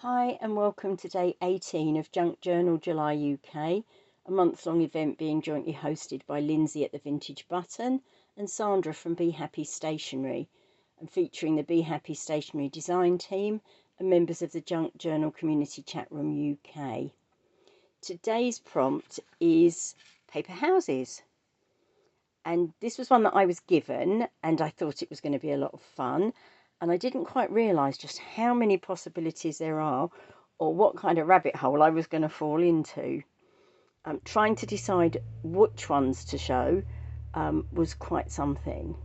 Hi and welcome to day 18 of Junk Journal July UK, a month-long event being jointly hosted by Lindsey at the Vintage Button and Sandra from Be Happy Stationery, and featuring the Be Happy Stationery design team and members of the Junk Journal Community Chat Room UK. Today's prompt is paper houses, and this was one that I was given and I thought it was going to be a lot of fun. And I didn't quite realise just how many possibilities there are or what kind of rabbit hole I was going to fall into. Trying to decide which ones to show was quite something.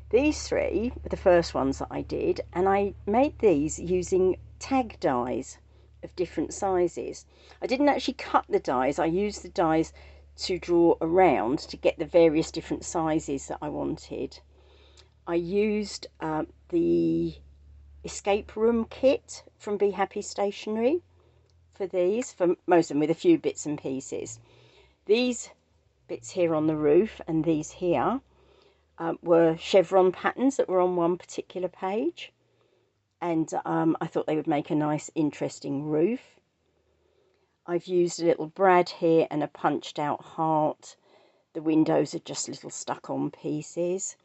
These three were the first ones that I did, and I made these using tag dies of different sizes. I didn't actually cut the dies, I used the dies to draw around to get the various different sizes that I wanted. I used the escape room kit from Be Happy Stationery for these, for most of them, with a few bits and pieces. These bits here on the roof and these here were chevron patterns that were on one particular page, and I thought they would make a nice interesting roof. I've used a little brad here and a punched out heart. The windows are just little stuck on pieces.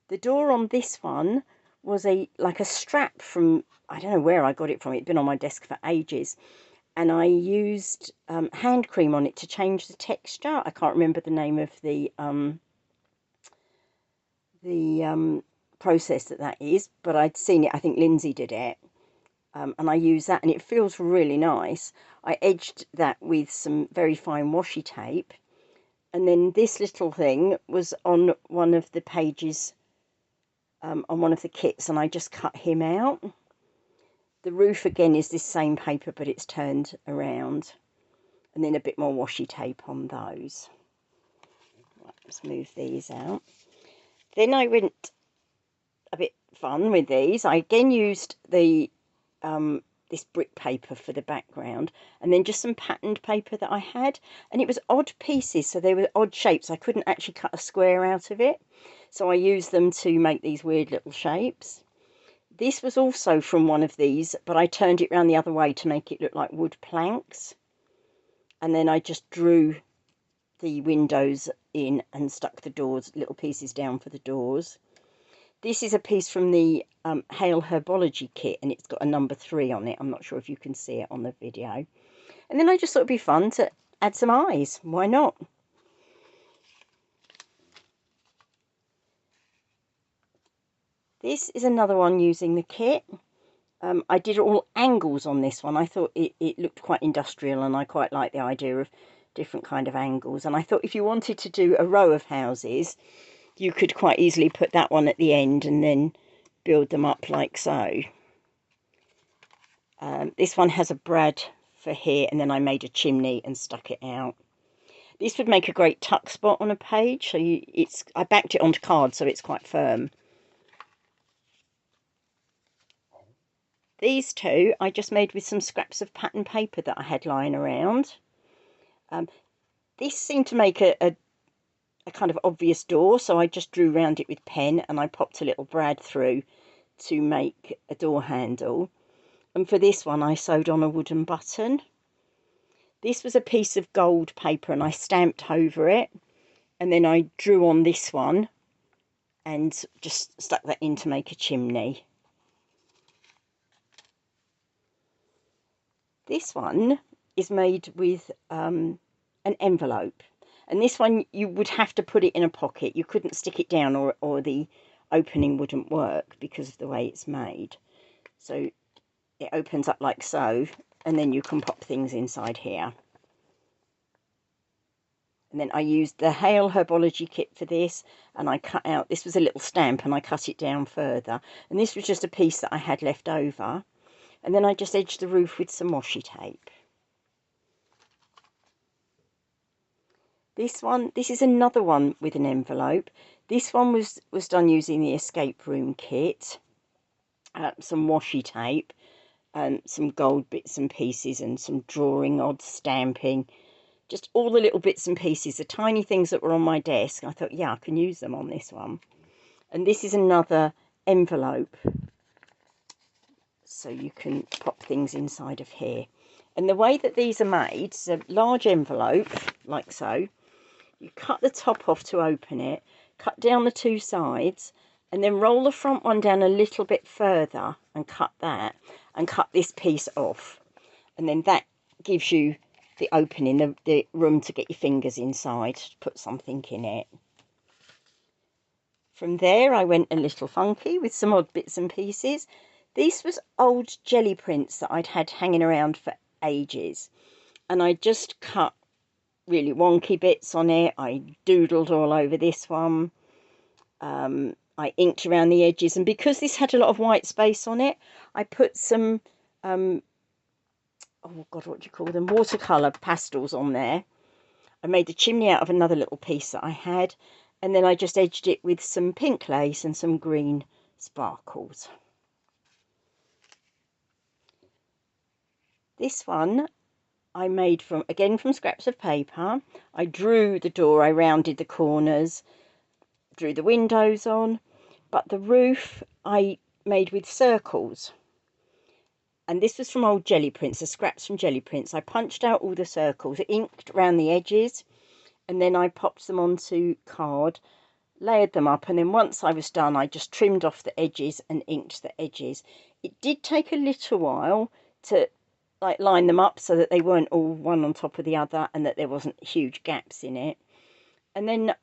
The door on this one was like a strap from, I don't know where I got it from, it'd been on my desk for ages, and I used hand cream on it to change the texture. I can't remember the name of the process that is, but I'd seen it, I think Lindsey did it, and I used that and it feels really nice. I edged that with some very fine washi tape, and then this little thing was on one of the pages on one of the kits, and I just cut him out. The roof again is this same paper, but it's turned around, and then a bit more washi tape on those. Let's move these out. Then I went a bit fun with these. I again used the this brick paper for the background, and then just some patterned paper that I had, and it was odd pieces, so they were odd shapes. I couldn't actually cut a square out of it, so I used them to make these weird little shapes. This was also from one of these, but I turned it around the other way to make it look like wood planks, and then I just drew the windows in and stuck the doors, little pieces down for the doors. This is a piece from the Hail Herbology kit, and it's got a number 3 on it. I'm not sure if you can see it on the video. And then I just thought it'd be fun to add some eyes. Why not? This is another one using the kit. I did all angles on this one. I thought it looked quite industrial, and I quite like the idea of different kind of angles. And I thought if you wanted to do a row of houses, you could quite easily put that one at the end and then build them up like so. This one has a brad for here, and then I made a chimney and stuck it out. This would make a great tuck spot on a page. So I backed it onto card, so it's quite firm. These two I just made with some scraps of pattern paper that I had lying around. This seemed to make a kind of obvious door, so I just drew around it with pen, and I popped a little brad through to make a door handle. And for this one I sewed on a wooden button. This was a piece of gold paper, and I stamped over it, and then I drew on this one and just stuck that in to make a chimney. This one is made with an envelope, and this one you would have to put it in a pocket. You couldn't stick it down, or the opening wouldn't work because of the way it's made. So it opens up like so, and then you can pop things inside here. And then I used the Hail Herbology kit for this, and I cut out, this was a little stamp, and I cut it down further. And this was just a piece that I had left over. And then I just edged the roof with some washi tape. This is another one with an envelope. This one was done using the escape room kit, some washi tape, and some gold bits and pieces, and some drawing, odd stamping, just all the little bits and pieces, the tiny things that were on my desk. I thought, yeah, I can use them on this one. And this is another envelope so you can pop things inside of here. And the way that these are made is a large envelope, like so. You cut the top off to open it, cut down the two sides, and then roll the front one down a little bit further and cut that, and cut this piece off. And then that gives you the opening, the room to get your fingers inside, to put something in it. From there I went a little funky with some odd bits and pieces. This was old jelly prints that I'd had hanging around for ages, and I just cut really wonky bits on it. I doodled all over this one. I inked around the edges, and because this had a lot of white space on it, I put some oh god, what do you call them, watercolour pastels on there. I made the chimney out of another little piece that I had, and then I just edged it with some pink lace and some green sparkles. This one I made from scraps of paper. I drew the door, I rounded the corners, drew the windows on, but the roof I made with circles. And this was from old jelly prints, the scraps from jelly prints. I punched out all the circles, inked around the edges, and then I popped them onto card, layered them up, and then once I was done, I just trimmed off the edges and inked the edges. It did take a little while to like line them up so that they weren't all one on top of the other and that there wasn't huge gaps in it. And then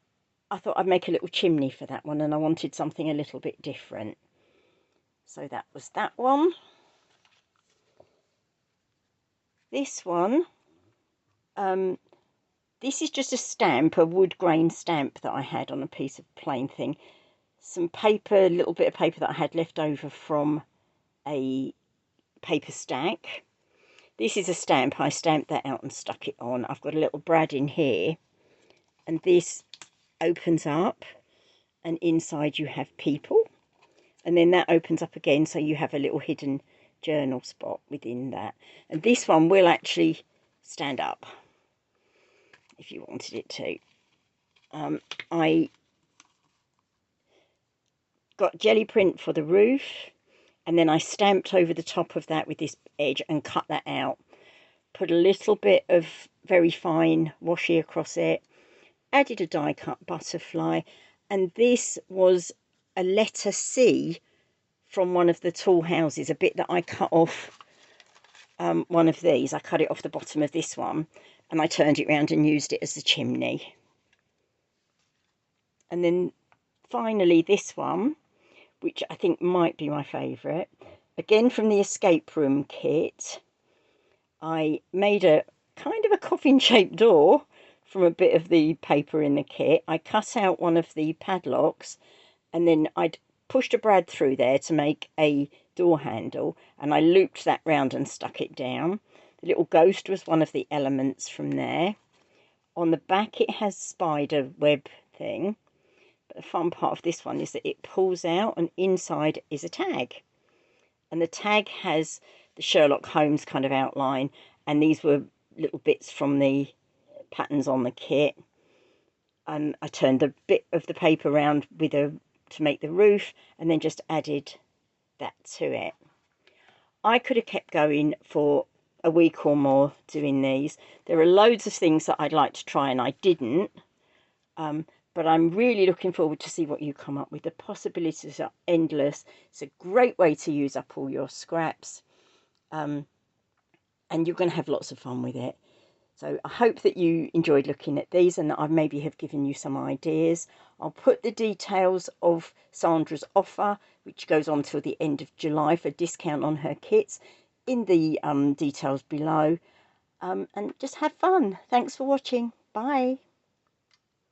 I thought I'd make a little chimney for that one, and I wanted something a little bit different. So that was that one. This one, this is just a stamp, a wood grain stamp that I had on a piece of plain thing. Some paper, a little bit of paper that I had left over from a paper stack. This is a stamp. I stamped that out and stuck it on. I've got a little brad in here, and this opens up, and inside you have people, and then that opens up again, so you have a little hidden journal spot within that. And this one will actually stand up if you wanted it to. I got jelly print for the roof, and then I stamped over the top of that with this edge and cut that out. Put a little bit of very fine washi across it, added a die cut butterfly, and this was a letter C from one of the tall houses, a bit that I cut off one of these. I cut it off the bottom of this one, and I turned it round and used it as the chimney. And then finally this one, which I think might be my favourite, again from the escape room kit. I made a kind of a coffin-shaped door from a bit of the paper in the kit. I cut out one of the padlocks, and then I'd pushed a brad through there to make a door handle, and I looped that round and stuck it down. The little ghost was one of the elements from there. On the back it has spider web thing, but the fun part of this one is that it pulls out, and inside is a tag, and the tag has the Sherlock Holmes kind of outline, and these were little bits from the patterns on the kit. And I turned the bit of the paper around with to make the roof, and then just added that to it. I could have kept going for a week or more doing these. There are loads of things that I'd like to try and I didn't, but I'm really looking forward to see what you come up with. The possibilities are endless. It's a great way to use up all your scraps, and you're going to have lots of fun with it. So I hope that you enjoyed looking at these, and that I maybe have given you some ideas. I'll put the details of Sandra's offer, which goes on till the end of July for discount on her kits, in the details below. And just have fun. Thanks for watching. Bye.